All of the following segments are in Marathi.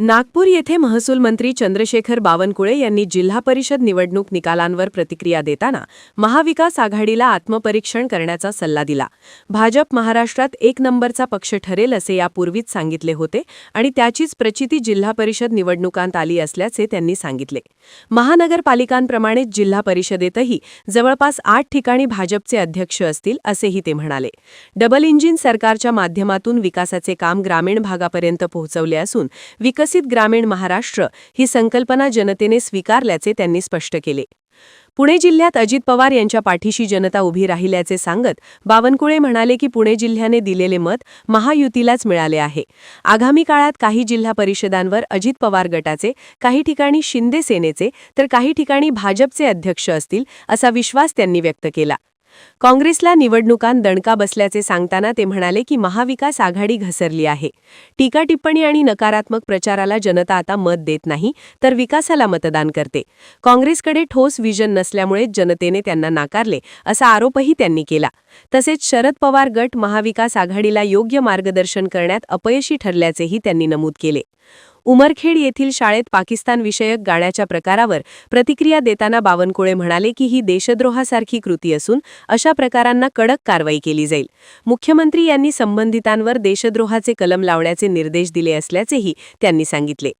नागपूर येथे महसूल मंत्री चंद्रशेखर बावनकुळे यांनी जिल्हा परिषद निवडणूक निकालांवर प्रतिक्रिया देताना महाविकास आघाडीला आत्मपरीक्षण करण्याचा सल्ला दिला। भाजप महाराष्ट्रात एक नंबरचा पक्ष ठरेल असे यापूर्वीच सांगितले होते आणि त्याचीच प्रचिती जिल्हा परिषद निवडणुकांत आली असल्याचे त्यांनी सांगितले। महानगरपालिकांप्रमाणेच जिल्हा परिषदेतही जवळपास 8 ठिकाणी भाजपचे अध्यक्ष असतील असेही ते म्हणाले। डबल इंजिन सरकारच्या माध्यमातून विकासाचे काम ग्रामीण भागापर्यंत पोहोचवले असून विकसित ग्रामीण महाराष्ट्र ही संकल्पना जनतेने स्वीकारल्याचे त्यांनी स्पष्ट केले। पुणे जिल्ह्यात अजित पवार यांच्या पाठीशी जनता उभी राहिल्याचे सांगत बावनकुळे म्हणाले की पुणे जिल्ह्याने दिलेले मत महायुतीलाच मिळाले आहे। आगामी काळात काही जिल्हा परिषदांवर अजित पवार गटाचे, काही ठिकाणी शिंदे सेनेचे तर काही ठिकाणी भाजपचे अध्यक्ष असतील असा विश्वास त्यांनी व्यक्त केला। काँग्रेसला निवडणुकांत दणका बसल्याचे सांगताना ते म्हणाले की महाविकास आघाडी घसरली आहे। टीका टिप्पणी आणि नकारात्मक प्रचाराला जनता आता मत देत नाही तर विकासाला मतदान करते। काँग्रेसकडे ठोस विजन नसल्यामुळे जनतेने त्यांना नाकारले असा आरोपही त्यांनी केला। तसेच शरद पवार गट महाविकास आघाडीला योग्य मार्गदर्शन करण्यात अपयशी ठरल्याचेही त्यांनी नमूद केले। उमरखेड येथील शाळेत पाकिस्तान विषयक गाण्याच्या प्रकारावर प्रतिक्रिया देताना बावनकुळे म्हणाले की ही देशद्रोहासारखी कृती असून अशा प्रकारांना कडक कारवाई केली जाईल। मुख्यमंत्री यांनी संबंधितांवर देशद्रोहाचे कलम लावण्याचे निर्देश दिले असल्याचेही त्यांनी सांगितले।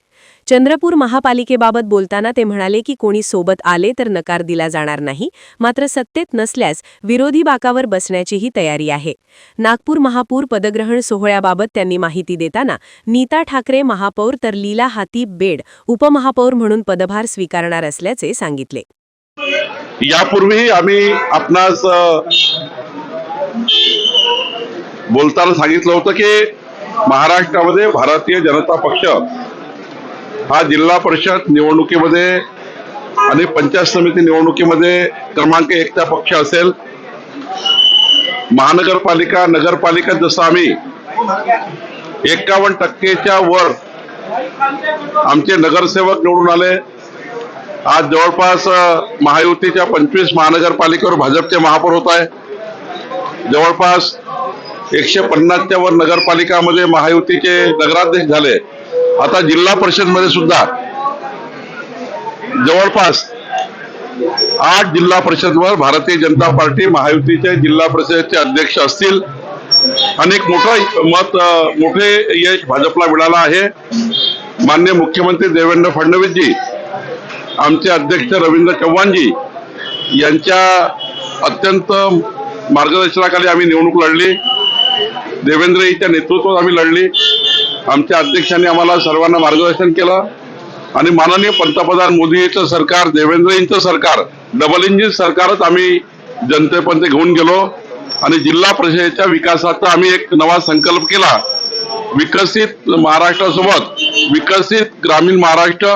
चंद्रपूर महापालिकेबाबत बोलताना ते म्हणाले की कोणी सोबत आले तर नकार दिला जाणार नाही, मात्र सत्तेत नसल्यास विरोधी बाकावर बसण्याचीही तयारी आहे। नागपूर महापौर पदग्रहण सोहळ्याबाबत त्यांनी माहिती देताना नीता ठाकरे महापौर तर लीला हाती बेड उपमहापौर म्हणून पदभार स्वीकारणार असल्याचे सांगितले। यापूर्वी आम्ही आपणास बोलताना सांगितलं होतं की महाराष्ट्रामध्ये भारतीय जनता पक्ष हा जिल्हा परिषद निवडणुकीमध्ये आणि पंचायत समिती निवडणुकीमध्ये क्रमांक 1 चा पक्ष असेल। महानगरपालिका नगरपालिका जसं आम्ही 51% वर आमचे नगरसेवक निवडून आले। आज जवळपास महायुतीच्या 25 महानगरपालिकेवर भाजपचे महापौर होत आहे। जवळपास 150च्या वर नगरपालिकामध्ये महायुतीचे नगराध्यक्ष झाले। आता जिल्हा परिषद मध्ये सुद्धा जवळपास 8 जिल्हा परिषदवर भारतीय जनता पार्टी महायुतीचे जिल्हा परिषदेचे अध्यक्ष असतील। अनेक मोठे यश भाजपला मिळालं आहे। माननीय मुख्यमंत्री देवेंद्र फडणवीसजी, आमचे अध्यक्ष रवींद्र चव्हाणजी यांच्या अत्यंत मार्गदर्शनाखाली आम्ही निवडणूक लढली। देवेंद्रजींच्या नेतृत्वात आम्ही लढली। आमच्या अध्यक्षांनी आम्हाला सर्वांना मार्गदर्शन केलं आणि माननीय पंतप्रधान मोदींचं सरकार, देवेंद्रजींचं सरकार, डबल इंजिन सरकारच आम्ही जनतेपर्यंत घेऊन गेलो आणि जिल्हा परिषदेच्या विकासाचा आम्ही एक नवा संकल्प केला। विकसित महाराष्ट्रासोबत विकसित ग्रामीण महाराष्ट्र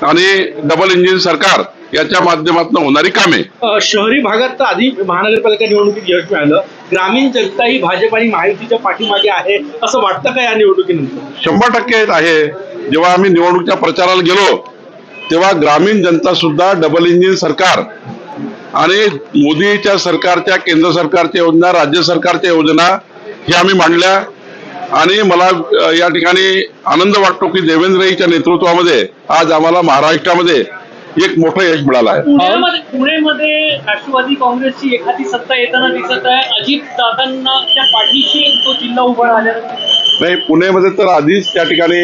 आणि डबल इंजिन सरकार याच्या माध्यमातून होणारी कामे। शहरी भागात तर आधी महानगरपालिका निवडणुकीत यश मिळालं, ग्रामीण जनता ही भाजप आणि महायुतीच्या पाठीमागे आहे असं वाटतं का या निवडणुकीनंतर? 100% आहे। जेव्हा आम्ही निवडणुकीच्या प्रचाराला गेलो तेव्हा ग्रामीण जनता सुद्धा डबल इंजिन सरकार आणि मोदीच्या सरकारच्या, केंद्र सरकारच्या योजना, राज्य सरकारच्या योजना हे आम्ही मांडल्या आणि मला या ठिकाणी आनंद वाटतो की देवेंद्रजींच्या नेतृत्वामध्ये आज आम्हाला महाराष्ट्रामध्ये एक मोठं यश मिळालं आहे। पुणेमध्ये राष्ट्रवादी काँग्रेसची एखादी सत्ता येताना दिसत आहे। अजित दादांना त्या पाठीशी तो जिल्हा उभा राहिला नाही, पुणेमध्ये तर आधीच त्या ठिकाणी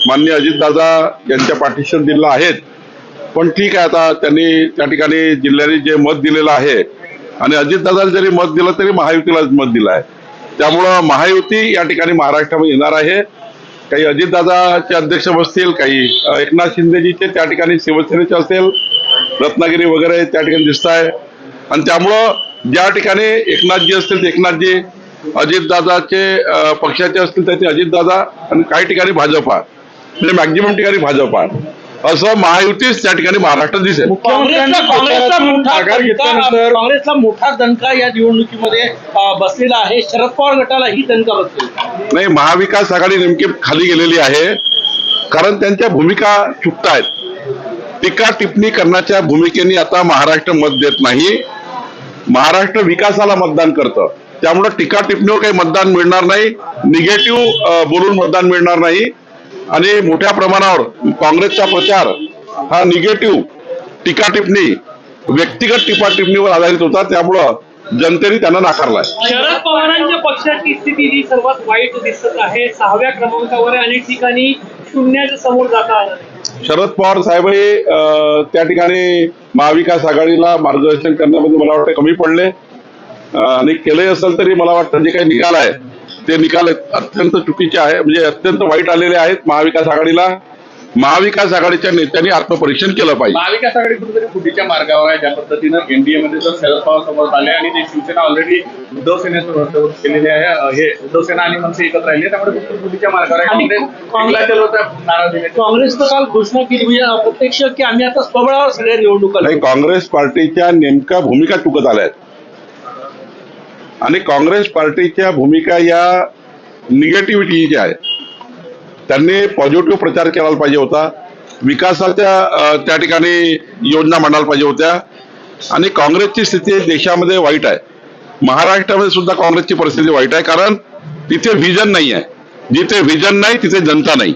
माननीय अजितदादा यांच्या पाठीशी जिल्हा आहेत। पण ठीक आहे, आता त्यांनी त्या ठिकाणी जिल्ह्याने जे मत दिलेलं आहे आणि अजितदादाला जरी मत दिलं तरी महायुतीलाच मत दिलं आहे। त्यामुळं महायुती या ठिकाणी महाराष्ट्रामध्ये येणार आहे। काही अजितदादाचे अध्यक्ष बसतील, काही एकनाथ शिंदेजीचे त्या ठिकाणी शिवसेनेचे असेल, रत्नागिरी वगैरे त्या ठिकाणी दिसत आहे आणि त्यामुळं ज्या ठिकाणी एकनाथजी असतील ते एकनाथजी, अजितदादाचे पक्षाचे असतील त्याचे अजितदादा आणि काही ठिकाणी भाजपा, म्हणजे मॅक्झिमम ठिकाणी भाजपा, असं महायुतीच त्या ठिकाणी महाराष्ट्रात दिसेल। काँग्रेसला मोठा दणका या निवडणुकीमध्ये बसलेला आहे। शरद पवार गटाला ही दणका बसलेला नाही, महाविकास आघाडी नेमकी खाली गेलेली आहे कारण त्यांच्या भूमिका चुकतायत। टीका टिप्पणी करण्याच्या भूमिकेने आता महाराष्ट्र मत देत नाही, महाराष्ट्र विकासाला मतदान करतं। त्यामुळे टीका टिप्पणीवर काही मतदान मिळणार नाही, निगेटिव्ह बोलून मतदान मिळणार नाही। आणि मोठ्या प्रमाणावर काँग्रेसचा प्रचार हा निगेटिव्ह टीका टिप्पणी व्यक्तिगत टीका टिप्पणीवर आधारित होता, त्यामुळं जनतेने त्यांना नाकारलाय. शरद पवारांच्या पक्षाची स्थिती जी सर्वात वाईट दिसत आहे. 6व्या क्रमांकावर आहे. अनेक ठिकाणी शून्याच्या समोर जाता आलं नाही. शरद पवार साहेब हे त्या ठिकाणी महाविकास आघाडीला मार्गदर्शन करण्यामध्ये मला वाटतं कमी पडले आणि केले असेल तरी मला वाटतं जे काही निकाल आहे ते निकाल अत्यंत चुकीचे आहे, म्हणजे अत्यंत वाईट आलेले आहेत. महाविकास आघाडीला महाविकास आघाडीच्या नेत्यांनी आत्मपरीक्षण केलं पाहिजे. महाविकास आघाडी कुठेतरी फुटीच्या मार्गावर आहे. ज्या पद्धतीनं एनडीए मध्ये जर शरद पवार समोर आले आणि ते शिवसेना ऑलरेडी उद्धव सेनेसोबत केलेले आहे, हे उद्धव सेना आणि मनसे एकत्र राहिले, त्यामुळे फुटीच्या मार्गावर आहे. नाराज काँग्रेसनं काल घोषणा केली म्हणजे प्रत्यक्ष की आम्ही आता स्वबळावर सगळ्या निवडणुका नाही, काँग्रेस पार्टीच्या नेमक्या भूमिका चुकत आल्या आहेत आणि काँग्रेस पार्टीच्या भूमिका या निगेटिव्हिटीच्या आहेत. त्यांनी पॉझिटिव्ह प्रचार केला पाहिजे होता, विकासाच्या त्या ठिकाणी योजना मांडायला पाहिजे होत्या. आणि काँग्रेसची स्थिती देशामध्ये वाईट आहे, महाराष्ट्रामध्ये सुद्धा काँग्रेसची परिस्थिती वाईट आहे, कारण तिथे व्हिजन नाही आहे. जिथे व्हिजन नाही तिथे जनता नाही,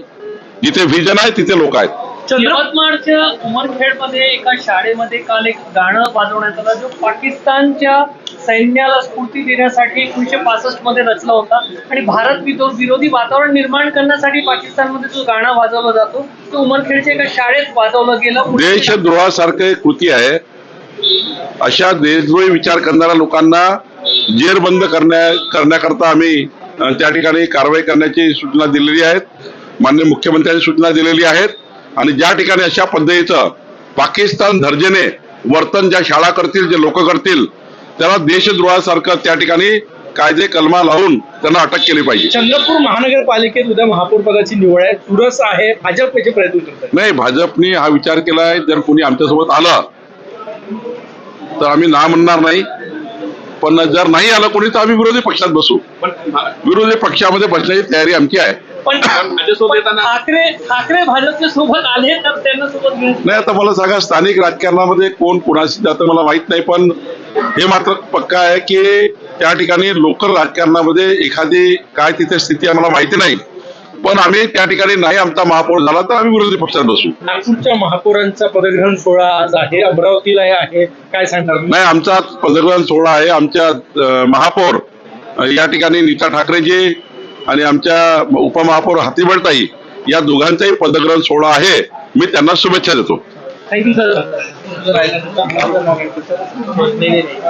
जिथे व्हिजन आहे तिथे लोक आहेत. यवतमाळच्या उमरखेडमध्ये एका शाळेमध्ये काल एक गाणं वाजवण्यात आलं जो पाकिस्तानच्या सैन्याला स्फूर्ती देण्यासाठी 1965 मध्ये रचला होता आणि भारत विरोधी वातावरण निर्माण करण्यासाठी पाकिस्तानमध्ये जो गाणं वाजवला जातो तो उमरखेडच्या एका शाळेत वाजवलं गेलं. देशद्रोहासारखं कृती आहे. अशा देशद्रोही विचार करणाऱ्या लोकांना जेरबंद करण्याकरता आम्ही त्या ठिकाणी कारवाई करण्याची सूचना दिलेली आहेत. माननीय मुख्यमंत्र्यांनी सूचना दिलेली आहेत आणि ज्या ठिकाणी अशा पद्धतीचं पाकिस्तान दर्जेने वर्तन ज्या शाळा करतील, जे लोक करतील, त्याला देशद्रोहासारखं त्या ठिकाणी कायदे कलमा लावून त्यांना अटक केली पाहिजे. चंद्रपूर महानगरपालिकेत उद्या महापौर पदाची निवड आहे. चुरस आहे, भाजप याचे प्रयत्न करत आहे. नाही, भाजपने हा विचार केलाय, जर कोणी आमच्यासोबत आलं तर आम्ही ना म्हणणार नाही, पण जर नाही आलं कोणी तर आम्ही विरोधी पक्षात बसू. विरोधी पक्षामध्ये बसण्याची तयारी आमची आहे. पण ठाकरे भाजपच्या सोबत आले तर त्यांना सोबत घेऊन नाही, आता मला सांगा, स्थानिक राजकारणामध्ये कोण कोणाशी जातं मला माहित नाही, पण हे मात्र पक्का आहे की त्या ठिकाणी लोकल राजकारणामध्ये एखादी काय तिथे स्थिती आम्हाला माहिती नाही, पण आम्ही त्या ठिकाणी नाही आमचा महापौर झाला तर आम्ही विरोधी पक्षात बसू. नागपूरच्या महापौरांचा पदग्रहण सोहळा आज आहे, अमरावतीला आहे, काय सांगणार? नाही, आमचा पदग्रहण सोहळा आहे. आमच्या महापौर या ठिकाणी नीता ठाकरेजी आणि आमच्या उपमहापौर हातीबळताई या दोघांचाही पदग्रहण सोहळा आहे. मी त्यांना शुभेच्छा देतो. Thank you sir.